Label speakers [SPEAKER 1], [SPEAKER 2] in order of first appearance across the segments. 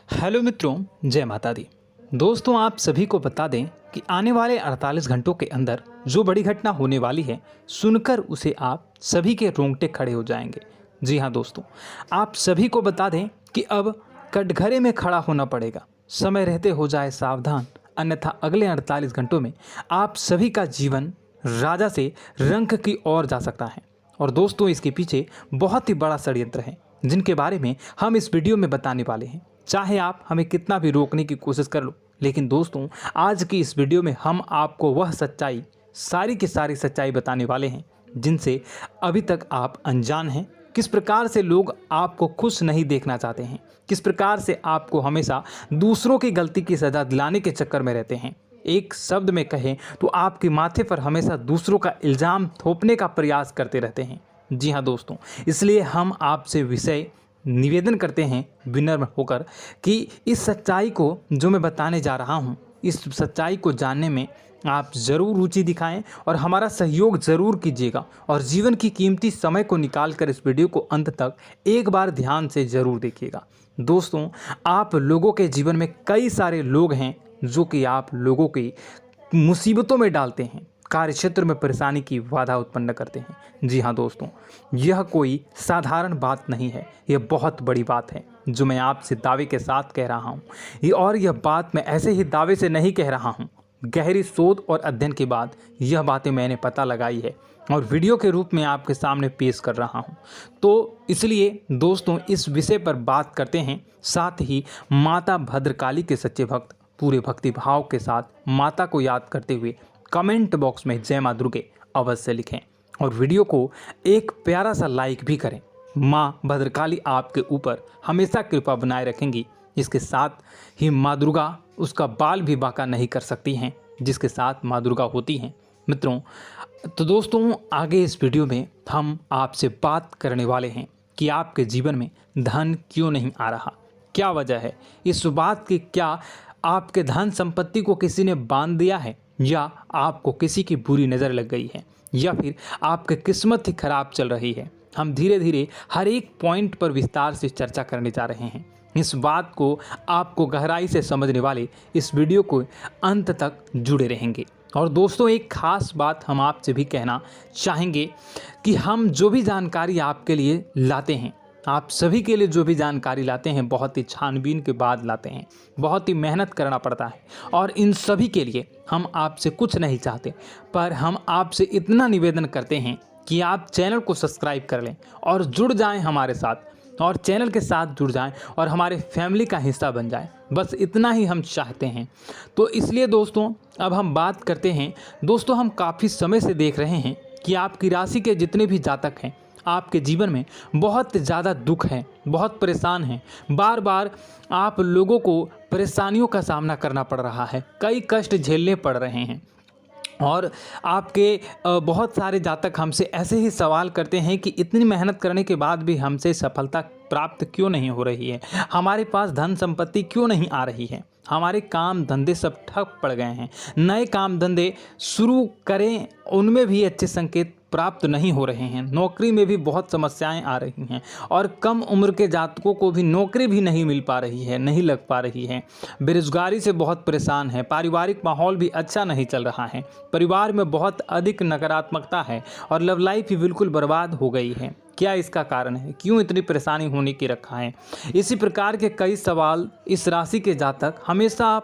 [SPEAKER 1] Hello मित्रों, जय माता दी। दोस्तों, आप सभी को बता दें कि आने वाले 48 घंटों के अंदर जो बड़ी घटना होने वाली है, सुनकर उसे आप सभी के रोंगटे खड़े हो जाएंगे। जी हाँ दोस्तों, आप सभी को बता दें कि अब कटघरे में खड़ा होना पड़ेगा। समय रहते हो जाए सावधान, अन्यथा अगले 48 घंटों में आप सभी का जीवन राजा से रंक की ओर जा सकता है। और दोस्तों, इसके पीछे बहुत ही बड़ा षड्यंत्र है, जिनके बारे में हम इस वीडियो में बताने वाले हैं। चाहे आप हमें कितना भी रोकने की कोशिश कर लो, लेकिन दोस्तों, आज की इस वीडियो में हम आपको वह सच्चाई, सारी की सारी सच्चाई बताने वाले हैं जिनसे अभी तक आप अनजान हैं। किस प्रकार से लोग आपको खुश नहीं देखना चाहते हैं, किस प्रकार से आपको हमेशा दूसरों की गलती की सज़ा दिलाने के चक्कर में रहते हैं। एक शब्द में कहें तो आपके माथे पर हमेशा दूसरों का इल्ज़ाम थोपने का प्रयास करते रहते हैं। जी हाँ दोस्तों, इसलिए हम आपसे विषय निवेदन करते हैं विनम्र होकर कि इस सच्चाई को जो मैं बताने जा रहा हूँ, इस सच्चाई को जानने में आप ज़रूर रुचि दिखाएं और हमारा सहयोग ज़रूर कीजिएगा। और जीवन की कीमती समय को निकाल कर इस वीडियो को अंत तक एक बार ध्यान से ज़रूर देखिएगा। दोस्तों, आप लोगों के जीवन में कई सारे लोग हैं जो कि आप लोगों की मुसीबतों में डालते हैं, कार्य क्षेत्र में परेशानी की बाधा उत्पन्न करते हैं। जी हाँ दोस्तों, यह कोई साधारण बात नहीं है, यह बहुत बड़ी बात है जो मैं आपसे दावे के साथ कह रहा हूँ। और यह बात मैं ऐसे ही दावे से नहीं कह रहा हूँ, गहरी शोध और अध्ययन के बाद यह बातें मैंने पता लगाई है और वीडियो के रूप में आपके सामने पेश कर रहा हूँ। तो इसलिए दोस्तों, इस विषय पर बात करते हैं। साथ ही माता भद्रकाली के सच्चे भक्त पूरे भक्ति भाव के साथ माता को याद करते हुए कमेंट बॉक्स में जय मां दुर्गे अवश्य लिखें और वीडियो को एक प्यारा सा लाइक भी करें। माँ भद्रकाली आपके ऊपर हमेशा कृपा बनाए रखेंगी। इसके साथ ही माँ दुर्गा उसका बाल भी बांका नहीं कर सकती हैं, जिसके साथ माँ दुर्गा होती हैं। मित्रों, तो दोस्तों, आगे इस वीडियो में हम आपसे बात करने वाले हैं कि आपके जीवन में धन क्यों नहीं आ रहा, क्या वजह है इस बात की। क्या आपके धन संपत्ति को किसी ने बांध दिया है, या आपको किसी की बुरी नज़र लग गई है, या फिर आपकी किस्मत ही खराब चल रही है। हम धीरे धीरे हर एक पॉइंट पर विस्तार से चर्चा करने जा रहे हैं। इस बात को आपको गहराई से समझने वाले इस वीडियो को अंत तक जुड़े रहेंगे। और दोस्तों, एक खास बात हम आपसे भी कहना चाहेंगे कि हम जो भी जानकारी आपके लिए लाते हैं, आप सभी के लिए जो भी जानकारी लाते हैं, बहुत ही छानबीन के बाद लाते हैं, बहुत ही मेहनत करना पड़ता है। और इन सभी के लिए हम आपसे कुछ नहीं चाहते, पर हम आपसे इतना निवेदन करते हैं कि आप चैनल को सब्सक्राइब कर लें और जुड़ जाएं हमारे साथ, और चैनल के साथ जुड़ जाएं और हमारे फैमिली का हिस्सा बन जाएं। बस इतना ही हम चाहते हैं। तो इसलिए दोस्तों, अब हम बात करते हैं। दोस्तों, हम काफ़ी समय से देख रहे हैं कि आपकी राशि के जितने भी जातक हैं, आपके जीवन में बहुत ज़्यादा दुख है, बहुत परेशान हैं। बार बार आप लोगों को परेशानियों का सामना करना पड़ रहा है, कई कष्ट झेलने पड़ रहे हैं। और आपके बहुत सारे जातक हमसे ऐसे ही सवाल करते हैं कि इतनी मेहनत करने के बाद भी हमसे सफलता प्राप्त क्यों नहीं हो रही है, हमारे पास धन संपत्ति क्यों नहीं आ रही है, हमारे काम धंधे सब ठप पड़ गए हैं, नए काम धंधे शुरू करें उनमें भी अच्छे संकेत प्राप्त नहीं हो रहे हैं, नौकरी में भी बहुत समस्याएं आ रही हैं, और कम उम्र के जातकों को भी नौकरी भी नहीं मिल पा रही है, नहीं लग पा रही है, बेरोजगारी से बहुत परेशान है, पारिवारिक माहौल भी अच्छा नहीं चल रहा है, परिवार में बहुत अधिक नकारात्मकता है और लव लाइफ भी बिल्कुल बर्बाद हो गई है। क्या इसका कारण है, क्यों इतनी परेशानी होने की रखा है? इसी प्रकार के कई सवाल इस राशि के जातक हमेशा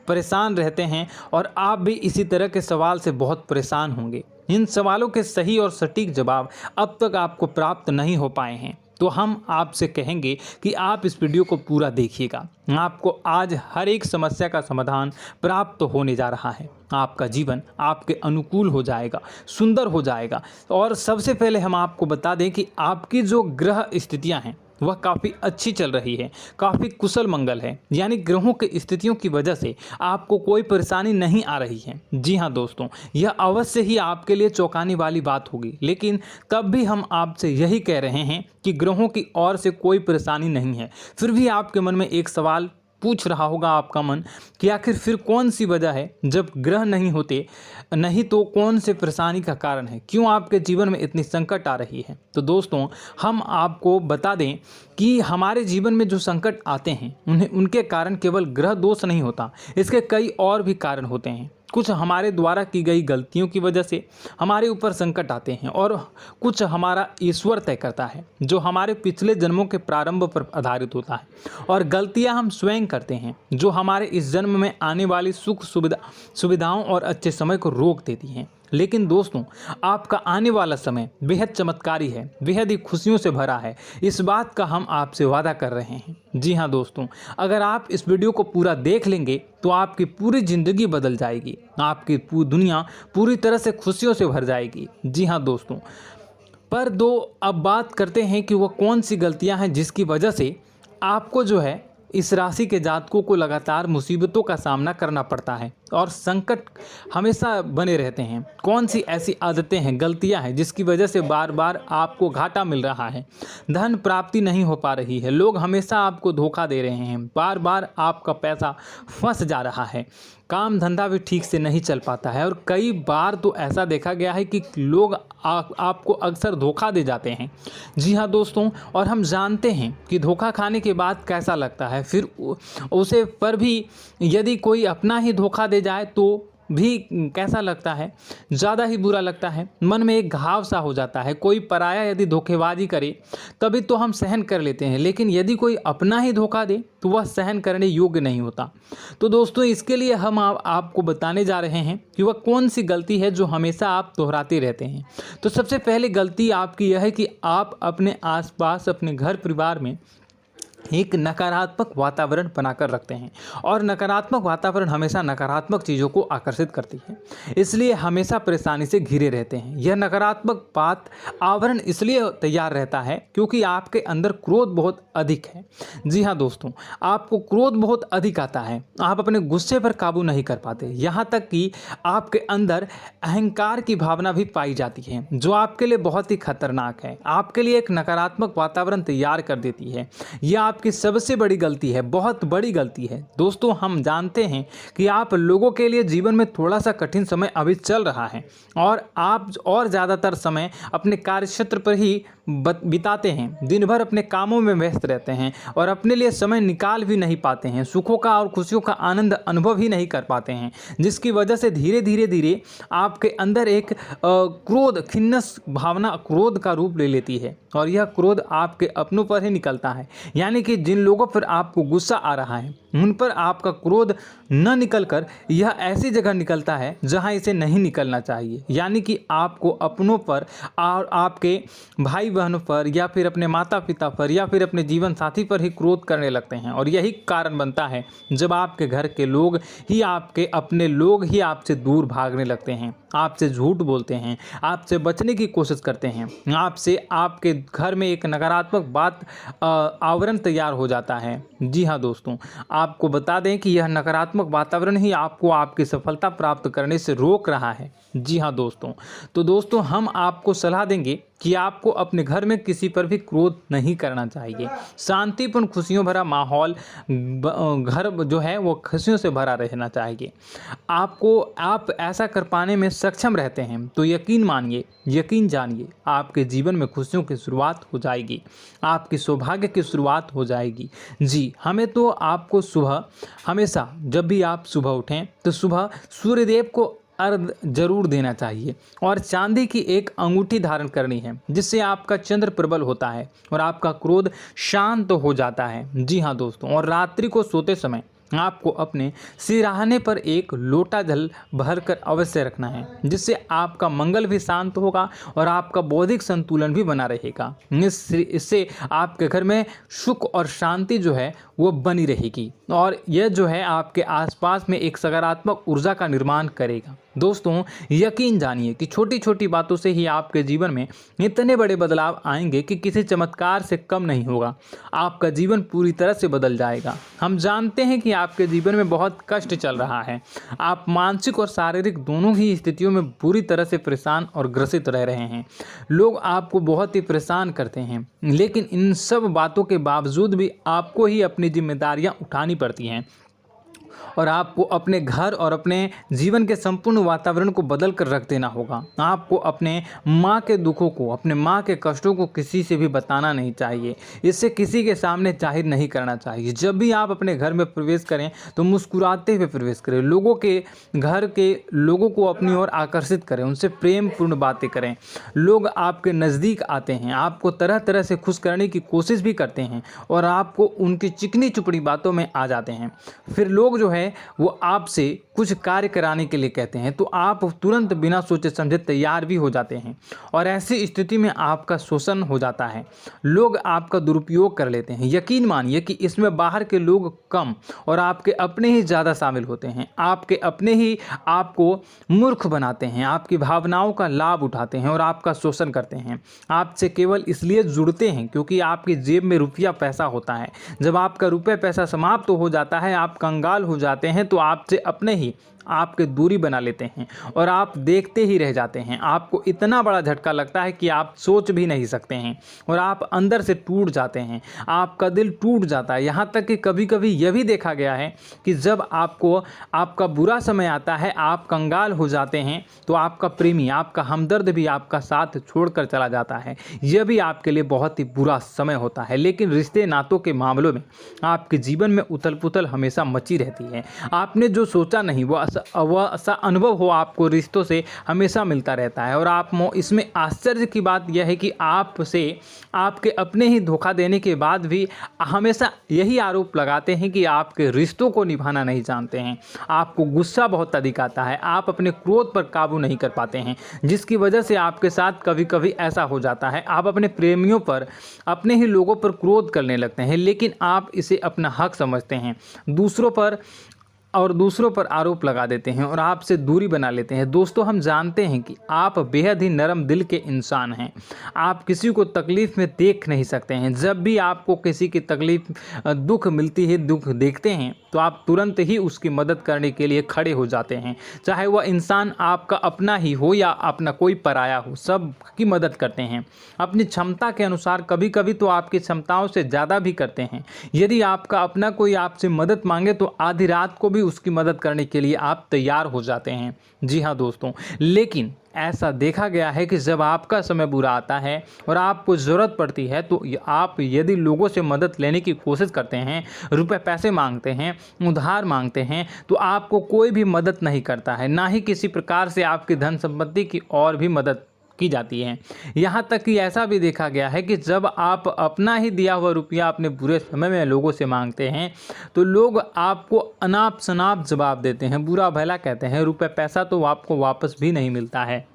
[SPEAKER 1] परेशान रहते हैं, और आप भी इसी तरह के सवाल से बहुत परेशान होंगे। इन सवालों के सही और सटीक जवाब अब तक आपको प्राप्त नहीं हो पाए हैं, तो हम आपसे कहेंगे कि आप इस वीडियो को पूरा देखिएगा। आपको आज हर एक समस्या का समाधान प्राप्त होने जा रहा है। आपका जीवन आपके अनुकूल हो जाएगा, सुंदर हो जाएगा। और सबसे पहले हम आपको बता दें कि आपकी जो ग्रह स्थितियां हैं वह काफ़ी अच्छी चल रही है, काफ़ी कुशल मंगल है, यानी ग्रहों की स्थितियों की वजह से आपको कोई परेशानी नहीं आ रही है। जी हाँ दोस्तों, यह अवश्य ही आपके लिए चौंकाने वाली बात होगी, लेकिन तब भी हम आपसे यही कह रहे हैं कि ग्रहों की ओर से कोई परेशानी नहीं है। फिर भी आपके मन में एक सवाल पूछ रहा होगा आपका मन कि आखिर फिर कौन सी वजह है, जब ग्रह नहीं होते नहीं तो कौन से परेशानी का कारण है, क्यों आपके जीवन में इतनी संकट आ रही है। तो दोस्तों हम आपको बता दें कि हमारे जीवन में जो संकट आते हैं उनके कारण केवल ग्रह दोष नहीं होता, इसके कई और भी कारण होते हैं। कुछ हमारे द्वारा की गई गलतियों की वजह से हमारे ऊपर संकट आते हैं और कुछ हमारा ईश्वर तय करता है, जो हमारे पिछले जन्मों के प्रारंभ पर आधारित होता है। और गलतियां हम स्वयं करते हैं, जो हमारे इस जन्म में आने वाली सुख सुविधाओं और अच्छे समय को रोक देती हैं। लेकिन दोस्तों आपका आने वाला समय बेहद चमत्कारी है, बेहद ही खुशियों से भरा है, इस बात का हम आपसे वादा कर रहे हैं। जी हाँ दोस्तों, अगर आप इस वीडियो को पूरा देख लेंगे तो आपकी पूरी ज़िंदगी बदल जाएगी, आपकी पूरी दुनिया पूरी तरह से खुशियों से भर जाएगी। जी हाँ दोस्तों, पर अब बात करते हैं कि वह कौन सी गलतियां हैं जिसकी वजह से आपको जो है इस राशि के जातकों को लगातार मुसीबतों का सामना करना पड़ता है और संकट हमेशा बने रहते हैं। कौन सी ऐसी आदतें हैं, गलतियां हैं जिसकी वजह से बार बार आपको घाटा मिल रहा है, धन प्राप्ति नहीं हो पा रही है, लोग हमेशा आपको धोखा दे रहे हैं, बार बार आपका पैसा फंस जा रहा है, काम धंधा भी ठीक से नहीं चल पाता है और कई बार तो ऐसा देखा गया है कि लोग आपको अक्सर धोखा दे जाते हैं। जी हाँ दोस्तों, और हम जानते हैं कि धोखा खाने के बाद कैसा लगता है, फिर उसे पर भी यदि कोई अपना ही धोखा दे जाए तो भी कैसा लगता है, ज़्यादा ही बुरा लगता है, मन में एक घाव सा हो जाता है। कोई पराया यदि धोखेबाजी करे तभी तो हम सहन कर लेते हैं, लेकिन यदि कोई अपना ही धोखा दे तो वह सहन करने योग्य नहीं होता। तो दोस्तों इसके लिए हम आपको बताने जा रहे हैं कि वह कौन सी गलती है जो हमेशा आप दोहराते रहते हैं। तो सबसे पहले गलती आपकी यह है कि आप अपने आसपास, अपने घर परिवार में एक नकारात्मक वातावरण बनाकर रखते हैं और नकारात्मक वातावरण हमेशा नकारात्मक चीज़ों को आकर्षित करती है, इसलिए हमेशा परेशानी से घिरे रहते हैं। यह नकारात्मक आवरण इसलिए तैयार रहता है क्योंकि आपके अंदर क्रोध बहुत अधिक है। जी हाँ दोस्तों, आपको क्रोध बहुत अधिक आता है, आप अपने गुस्से पर काबू नहीं कर पाते, यहाँ तक कि आपके अंदर अहंकार की भावना भी पाई जाती है, जो आपके लिए बहुत ही खतरनाक है, आपके लिए एक नकारात्मक वातावरण तैयार कर देती है। यह आपकी सबसे बड़ी गलती है, बहुत बड़ी गलती है। दोस्तों हम जानते हैं कि आप लोगों के लिए जीवन में थोड़ा सा कठिन समय अभी चल रहा है और आप और ज़्यादातर समय अपने कार्यक्षेत्र पर ही बिताते हैं, दिन भर अपने कामों में व्यस्त रहते हैं और अपने लिए समय निकाल भी नहीं पाते हैं, सुखों का और खुशियों का आनंद अनुभव ही नहीं कर पाते हैं, जिसकी वजह से धीरे धीरे आपके अंदर एक क्रोध, खिन्नस भावना क्रोध का रूप ले लेती है और यह क्रोध आपके अपनों पर ही निकलता है। यानी कि जिन लोगों पर आपको गुस्सा आ रहा है उन पर आपका क्रोध न निकलकर यह ऐसी जगह निकलता है जहां इसे नहीं निकलना चाहिए। यानी कि आपको अपनों पर और आपके भाई बहनों पर या फिर अपने माता पिता पर या फिर अपने जीवन साथी पर ही क्रोध करने लगते हैं और यही कारण बनता है जब आपके घर के लोग ही, आपके अपने लोग ही आपसे दूर भागने लगते हैं, आपसे झूठ बोलते हैं, आपसे बचने की कोशिश करते हैं, आपसे आपके घर में एक नकारात्मक आवरण तैयार हो जाता है। जी हाँ दोस्तों, आपको बता दें कि यह नकारात्मक वातावरण ही आपको आपकी सफलता प्राप्त करने से रोक रहा है। जी हाँ दोस्तों, तो दोस्तों हम आपको सलाह देंगे कि आपको अपने घर में किसी पर भी क्रोध नहीं करना चाहिए। शांतिपूर्ण खुशियों भरा माहौल, घर जो है वो खुशियों से भरा रहना चाहिए। आप ऐसा कर पाने में सक्षम रहते हैं तो यकीन मानिए, यकीन जानिए, आपके जीवन में खुशियों की शुरुआत हो जाएगी, आपकी सौभाग्य की शुरुआत हो जाएगी। जी, हमें तो आपको सुबह, हमेशा जब भी आप सुबह उठें तो सुबह सूर्यदेव को अर्घ जरूर देना चाहिए और चांदी की एक अंगूठी धारण करनी है, जिससे आपका चंद्र प्रबल होता है और आपका क्रोध शांत हो जाता है। जी हाँ दोस्तों, और रात्रि को सोते समय आपको अपने सिरहाने पर एक लोटा जल भरकर अवश्य रखना है, जिससे आपका मंगल भी शांत होगा और आपका बौद्धिक संतुलन भी बना रहेगा। इससे आपके घर में सुख और शांति जो है वो बनी रहेगी और यह जो है आपके आसपास में एक सकारात्मक ऊर्जा का निर्माण करेगा। दोस्तों यकीन जानिए कि छोटी छोटी बातों से ही आपके जीवन में इतने बड़े बदलाव आएंगे कि किसी चमत्कार से कम नहीं होगा, आपका जीवन पूरी तरह से बदल जाएगा। हम जानते हैं कि आपके जीवन में बहुत कष्ट चल रहा है। आप मानसिक और शारीरिक दोनों ही स्थितियों में बुरी तरह से परेशान और ग्रसित रह रहे हैं। लोग आपको बहुत ही परेशान करते हैं, लेकिन इन सब बातों के बावजूद भी आपको ही अपनी जिम्मेदारियां उठानी पड़ती हैं और आपको अपने घर और अपने जीवन के संपूर्ण वातावरण को बदल कर रख देना होगा। आपको अपने माँ के दुखों को, अपने माँ के कष्टों को किसी से भी बताना नहीं चाहिए। इससे किसी के सामने जाहिर नहीं करना चाहिए। जब भी आप अपने घर में प्रवेश करें तो मुस्कुराते हुए प्रवेश करें। लोगों के घर के लोगों को अपनी ओर आकर्षित करें, उनसे प्रेमपूर्ण बातें करें। लोग आपके नज़दीक आते हैं, आपको तरह तरह से खुश करने की कोशिश भी करते हैं और आपको उनकी चिकनी चुपड़ी बातों में आ जाते हैं। फिर लोग जो है वो आपसे कुछ कार्य कराने के लिए कहते हैं तो आप तुरंत बिना सोचे समझे तैयार भी हो जाते हैं और ऐसी स्थिति में आपका शोषण हो जाता है। लोग आपका दुरुपयोग कर लेते हैं। यकीन मानिए कि इसमें बाहर के लोग कम और आपके अपने ही ज़्यादा शामिल होते हैं। आपके अपने ही आपको मूर्ख बनाते हैं, आपकी भावनाओं का लाभ उठाते हैं और आपका शोषण करते हैं। आपसे केवल इसलिए जुड़ते हैं क्योंकि आपकी जेब में रुपया पैसा होता है। जब आपका रुपया पैसा समाप्त हो जाता है, आप कंगाल हो जाते हैं तो आपसे अपने ही आपके दूरी बना लेते हैं और आप देखते ही रह जाते हैं। आपको इतना बड़ा झटका लगता है कि आप सोच भी नहीं सकते हैं और आप अंदर से टूट जाते हैं। आपका दिल टूट जाता है। यहाँ तक कि कभी कभी यह भी देखा गया है कि जब आपको आपका बुरा समय आता है, आप कंगाल हो जाते हैं तो आपका प्रेमी, आपका हमदर्द भी आपका साथ छोड़कर चला जाता है। यह भी आपके लिए बहुत ही बुरा समय होता है। लेकिन रिश्ते नातों के मामलों में आपके जीवन में उथल पुथल हमेशा मची रहती है। आपने जो सोचा नहीं वो ऐसा अनुभव हो आपको रिश्तों से हमेशा मिलता रहता है। और आप इसमें आश्चर्य की बात यह है कि आपसे आपके अपने ही धोखा देने के बाद भी हमेशा यही आरोप लगाते हैं कि आपके रिश्तों को निभाना नहीं जानते हैं। आपको गुस्सा बहुत अधिक आता है, आप अपने क्रोध पर काबू नहीं कर पाते हैं, जिसकी वजह से आपके साथ कभी कभी ऐसा हो जाता है आप अपने प्रेमियों पर, अपने ही लोगों पर क्रोध करने लगते हैं। लेकिन आप इसे अपना हक समझते हैं, दूसरों पर आरोप लगा देते हैं और आपसे दूरी बना लेते हैं। दोस्तों, हम जानते हैं कि आप बेहद ही नरम दिल के इंसान हैं। आप किसी को तकलीफ़ में देख नहीं सकते हैं। जब भी आपको किसी की तकलीफ़, दुख मिलती है, दुख देखते हैं तो आप तुरंत ही उसकी मदद करने के लिए खड़े हो जाते हैं। चाहे वह इंसान आपका अपना ही हो या अपना कोई पराया हो, सब की मदद करते हैं अपनी क्षमता के अनुसार। कभी कभी तो आपकी क्षमताओं से ज़्यादा भी करते हैं। यदि आपका अपना कोई आपसे मदद मांगे तो आधी रात को भी उसकी मदद करने के लिए आप तैयार हो जाते हैं। जी हाँ दोस्तों, लेकिन ऐसा देखा गया है कि जब आपका समय बुरा आता है और आपको ज़रूरत पड़ती है तो आप यदि लोगों से मदद लेने की कोशिश करते हैं, रुपए पैसे मांगते हैं, उधार मांगते हैं, तो आपको कोई भी मदद नहीं करता है। ना ही किसी प्रकार से आपकी धन संपत्ति की और भी मदद की जाती है। यहाँ तक कि ऐसा भी देखा गया है कि जब आप अपना ही दिया हुआ रुपया अपने बुरे समय में लोगों से मांगते हैं तो लोग आपको अनाप शनाप जवाब देते हैं, बुरा भला कहते हैं। रुपये पैसा तो आपको वापस भी नहीं मिलता है।